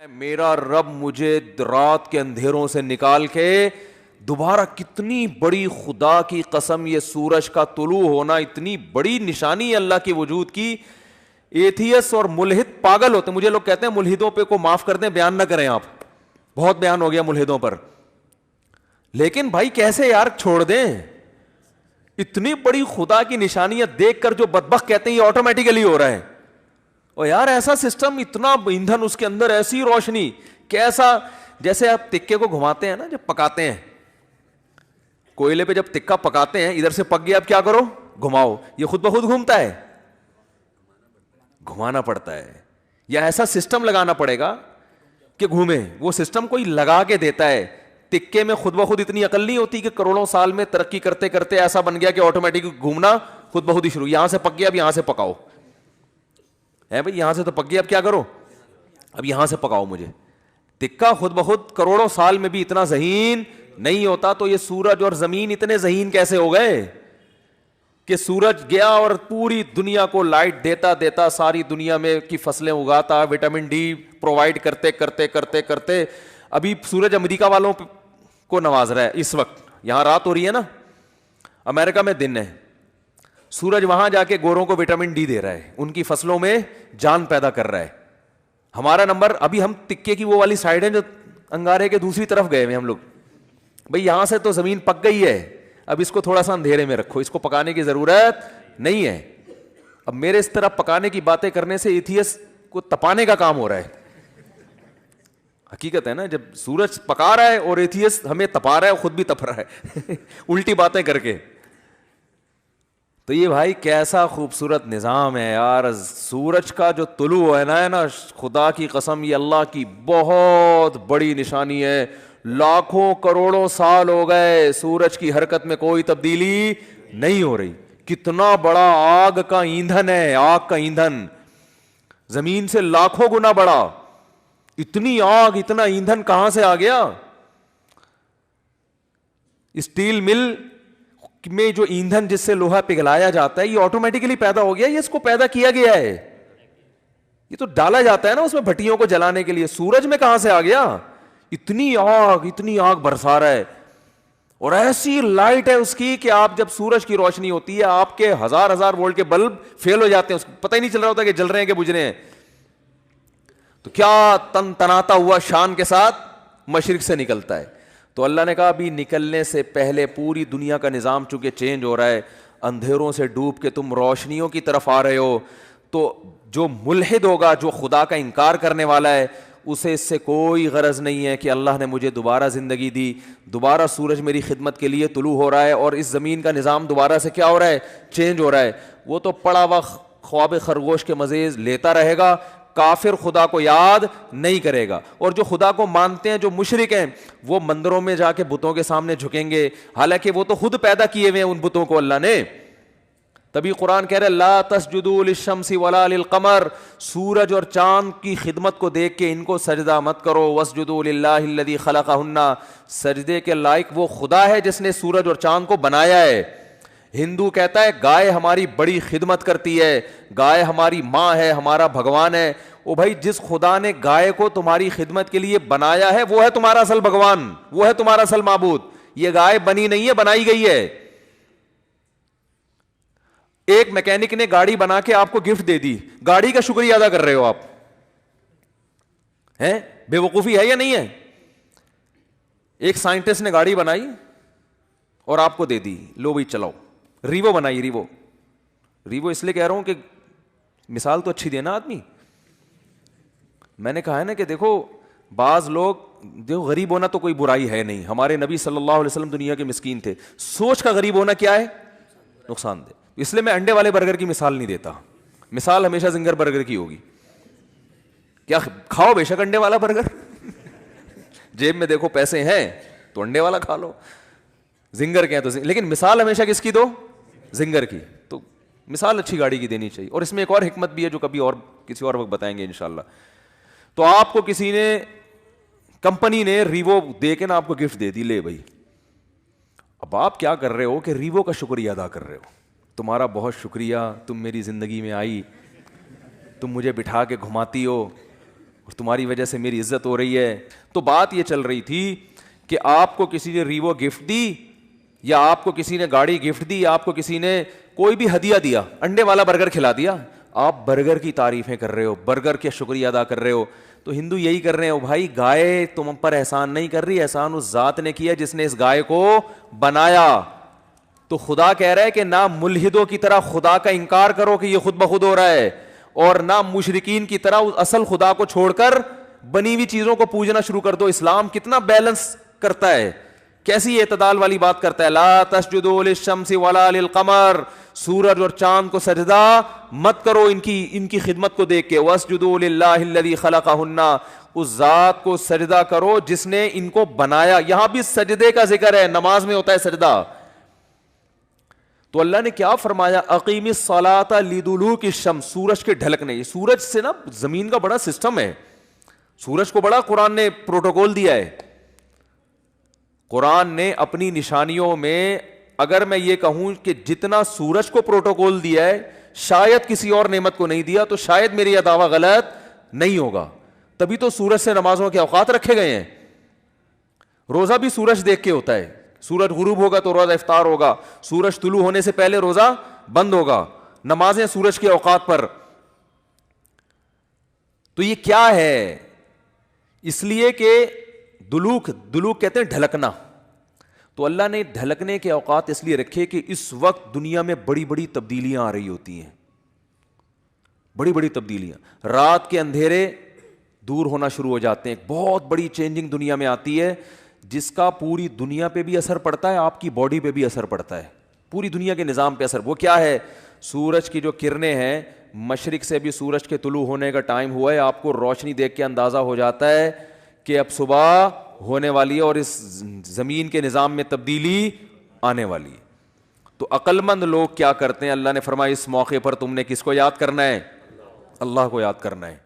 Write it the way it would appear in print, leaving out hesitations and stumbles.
میرا رب مجھے رات کے اندھیروں سے نکال کے دوبارہ، کتنی بڑی خدا کی قسم، یہ سورج کا طلوع ہونا اتنی بڑی نشانی ہے اللہ کے وجود کی. ایتھیس اور ملحد پاگل ہوتے ہیں. مجھے لوگ کہتے ہیں ملحدوں پہ کو معاف کر دیں، بیان نہ کریں آپ، بہت بیان ہو گیا ملحدوں پر. لیکن بھائی کیسے یار چھوڑ دیں؟ اتنی بڑی خدا کی نشانیاں دیکھ کر جو بدبخت کہتے ہیں یہ آٹومیٹیکلی ہو رہا ہے. اور یار ایسا سسٹم، اتنا ایندھن اس کے اندر، ایسی روشنی، کیسا، جیسے آپ تکے کو گھماتے ہیں نا جب پکاتے ہیں، کوئلے پہ جب تکا پکاتے ہیں، ادھر سے پک گیا، اب کیا کرو؟ گھماؤ. یہ خود بخود گھومتا ہے؟ گھمانا پڑتا ہے. یا ایسا سسٹم لگانا پڑے گا کہ گھومے. وہ سسٹم کوئی لگا کے دیتا ہے. تکے میں خود بخود اتنی عقل نہیں ہوتی کہ کروڑوں سال میں ترقی کرتے کرتے ایسا بن گیا کہ آٹومیٹک گھومنا خود بخود ہی شروع. یہاں سے پک گیا، اب یہاں سے پکاؤ. ہے بھائی، یہاں سے تو پک گیا، اب کیا کرو؟ اب یہاں سے پکاؤ مجھے. تکا خود بخود کروڑوں سال میں بھی اتنا ذہین نہیں ہوتا. تو یہ سورج اور زمین اتنے ذہین کیسے ہو گئے کہ سورج گیا اور پوری دنیا کو لائٹ دیتا دیتا ساری دنیا میں کی فصلیں اگاتا، وٹامن ڈی پرووائڈ کرتے کرتے کرتے کرتے ابھی سورج امریکہ والوں کو نواز رہا ہے. اس وقت یہاں رات ہو رہی ہے نا، امریکہ میں دن ہے. سورج وہاں جا کے گوروں کو وٹامن ڈی دے رہا ہے، ان کی فصلوں میں جان پیدا کر رہا ہے. ہمارا نمبر ابھی، ہم تکے کی وہ والی سائڈ ہے جو انگارے کے دوسری طرف گئے ہوئے ہم لوگ. بھئی یہاں سے تو زمین پک گئی ہے، اب اس کو تھوڑا سا اندھیرے میں رکھو، اس کو پکانے کی ضرورت نہیں ہے. اب میرے اس طرح پکانے کی باتیں کرنے سے ایتھیس کو تپانے کا کام ہو رہا ہے. حقیقت ہے نا، جب سورج پکا رہا ہے اور ایتھیس ہمیں تپا رہا ہے، خود بھی تپ رہا ہے الٹی باتیں کر کے. تو یہ بھائی کیسا خوبصورت نظام ہے یار. سورج کا جو طلوع ہے نا خدا کی قسم، یہ اللہ کی بہت بڑی نشانی ہے. لاکھوں کروڑوں سال ہو گئے سورج کی حرکت میں کوئی تبدیلی نہیں ہو رہی. کتنا بڑا آگ کا ایندھن ہے، آگ کا ایندھن زمین سے لاکھوں گنا بڑا. اتنی آگ، اتنا ایندھن کہاں سے آ گیا؟ اسٹیل مل میں جو ایندھن جس سے لوہا پگھلایا جاتا ہے، یہ آٹومیٹکلی پیدا ہو گیا، یہ اس کو پیدا کیا گیا ہے. یہ تو ڈالا جاتا ہے نا اس میں بھٹیوں کو جلانے کے لیے. سورج میں کہاں سے آ گیا؟ اتنی آگ برسا رہا ہے. اور ایسی لائٹ ہے اس کی کہ آپ جب سورج کی روشنی ہوتی ہے، آپ کے ہزار وولٹ کے بلب فیل ہو جاتے ہیں، اس کو پتہ ہی نہیں چل رہا ہوتا کہ جل رہے ہیں کہ بجھ رہے ہیں. تو کیا تن تناتا ہوا شان کے ساتھ مشرق سے نکلتا ہے. تو اللہ نے کہا ابھی نکلنے سے پہلے پوری دنیا کا نظام چونکہ چینج ہو رہا ہے، اندھیروں سے ڈوب کے تم روشنیوں کی طرف آ رہے ہو. تو جو ملحد ہوگا، جو خدا کا انکار کرنے والا ہے، اسے اس سے کوئی غرض نہیں ہے کہ اللہ نے مجھے دوبارہ زندگی دی، دوبارہ سورج میری خدمت کے لیے طلوع ہو رہا ہے اور اس زمین کا نظام دوبارہ سے کیا ہو رہا ہے؟ چینج ہو رہا ہے. وہ تو پڑا ہوا خواب خرگوش کے مزے لیتا رہے گا. کافر خدا کو یاد نہیں کرے گا. اور جو خدا کو مانتے ہیں، جو مشرک ہیں، وہ مندروں میں جا کے بتوں کے سامنے جھکیں گے، حالانکہ وہ تو خود پیدا کیے ہوئے ہیں ان بتوں کو اللہ نے. تبھی قرآن کہہ رہے لا تسجدوا للشمس ولا للقمر، سورج اور چاند کی خدمت کو دیکھ کے ان کو سجدہ مت کرو. واسجدوا للہ الذی خلقہن، سجدے کے لائق وہ خدا ہے جس نے سورج اور چاند کو بنایا ہے. ہندو کہتا ہے گائے ہماری بڑی خدمت کرتی ہے، گائے ہماری ماں ہے، ہمارا بھگوان ہے. او بھائی، جس خدا نے گائے کو تمہاری خدمت کے لیے بنایا ہے وہ ہے تمہارا اصل بھگوان، وہ ہے تمہارا اصل معبود. یہ گائے بنی نہیں ہے، بنائی گئی ہے. ایک میکینک نے گاڑی بنا کے آپ کو گفٹ دے دی، گاڑی کا شکریہ ادا کر رہے ہو آپ، ہیں؟ بے وقوفی ہے یا نہیں ہے؟ ایک سائنٹسٹ نے گاڑی بنائی اور آپ کو دے دی، لو بھائی چلاؤ. ریوو بنائی، ریوو اس لیے کہہ رہا ہوں کہ مثال تو اچھی دینا آدمی. میں نے کہا ہے نا کہ دیکھو بعض لوگ جو غریب ہونا تو کوئی برائی ہے نہیں. ہمارے نبی صلی اللہ علیہ وسلم دنیا کے مسکین تھے. سوچ کا غریب ہونا کیا ہے؟ نقصان دہ. اس لیے میں انڈے والے برگر کی مثال نہیں دیتا، مثال ہمیشہ زنگر برگر کی ہوگی. کیا کھاؤ بے شک انڈے والا برگر جیب میں دیکھو پیسے ہیں تو انڈے والا کھا لو، زنگر کے ہیں تو لیکن مثال ہمیشہ کس کی دو؟ زنگر کی. تو مثال اچھی گاڑی کی دینی چاہیے. اور اس میں ایک اور حکمت بھی ہے جو کبھی اور کسی اور وقت بتائیں گے انشاءاللہ. تو آپ کو کسی نے، کمپنی نے ریوو دے کے نا آپ کو گفٹ دے دی، لے بھائی. اب آپ کیا کر رہے ہو کہ ریوو کا شکریہ ادا کر رہے ہو. تمہارا بہت شکریہ، تم میری زندگی میں آئی، تم مجھے بٹھا کے گھماتی ہو، اور تمہاری وجہ سے میری عزت ہو رہی ہے. تو بات یہ چل رہی تھی کہ آپ کو کسی نے ریوو گفٹ دی, یا آپ کو کسی نے گاڑی گفٹ دی, یا آپ کو کسی نے کوئی بھی ہدیہ دیا, انڈے والا برگر کھلا دیا, آپ برگر کی تعریفیں کر رہے ہو, برگر کے شکریہ ادا کر رہے ہو. تو ہندو یہی کر رہے ہو بھائی, گائے تم پر احسان نہیں کر رہی, احسان اس ذات نے کیا جس نے اس گائے کو بنایا. تو خدا کہہ رہا ہے کہ نہ ملحدوں کی طرح خدا کا انکار کرو کہ یہ خود بخود ہو رہا ہے, اور نہ مشرکین کی طرح اس اصل خدا کو چھوڑ کر بنی ہوئی چیزوں کو پوجنا شروع کر دو. اسلام کتنا بیلنس کرتا ہے, کیسی اعتدال والی بات کرتا ہے. لا تسجدوا للشمس ولا للقمر, سورج اور چاند کو سجدہ مت کرو ان کی خدمت کو دیکھ کے. واسجدوا للہ الذی خلقہن, اس ذات کو سجدہ کرو جس نے ان کو بنایا. یہاں بھی سجدے کا ذکر ہے, نماز میں ہوتا ہے سجدہ. تو اللہ نے کیا فرمایا, اقیم الصلاۃ لدلوک الشمس, سورج کے ڈھلکنے. یہ سورج سے نا زمین کا بڑا سسٹم ہے, سورج کو بڑا قرآن نے پروٹوکول دیا ہے. قرآن نے اپنی نشانیوں میں, اگر میں یہ کہوں کہ جتنا سورج کو پروٹوکول دیا ہے شاید کسی اور نعمت کو نہیں دیا, تو شاید میری یہ دعویٰ غلط نہیں ہوگا. تبھی تو سورج سے نمازوں کے اوقات رکھے گئے ہیں. روزہ بھی سورج دیکھ کے ہوتا ہے, سورج غروب ہوگا تو روزہ افطار ہوگا, سورج طلوع ہونے سے پہلے روزہ بند ہوگا, نمازیں سورج کے اوقات پر. تو یہ کیا ہے؟ اس لیے کہ دلوک کہتے ہیں ڈھلکنا. تو اللہ نے ڈھلکنے کے اوقات اس لیے رکھے کہ اس وقت دنیا میں بڑی بڑی تبدیلیاں آ رہی ہوتی ہیں, بڑی بڑی تبدیلیاں. رات کے اندھیرے دور ہونا شروع ہو جاتے ہیں, ایک بہت بڑی چینجنگ دنیا میں آتی ہے جس کا پوری دنیا پہ بھی اثر پڑتا ہے, آپ کی باڈی پہ بھی اثر پڑتا ہے, پوری دنیا کے نظام پہ اثر. وہ کیا ہے؟ سورج کی جو کرنیں ہیں, مشرق سے بھی سورج کے طلوع ہونے کا ٹائم ہوا ہے, آپ کو روشنی دیکھ کے اندازہ ہو جاتا ہے کہ اب صبح ہونے والی ہے اور اس زمین کے نظام میں تبدیلی آنے والی ہے. تو عقل مند لوگ کیا کرتے ہیں؟ اللہ نے فرمایا اس موقع پر تم نے کس کو یاد کرنا ہے؟ اللہ کو یاد کرنا ہے.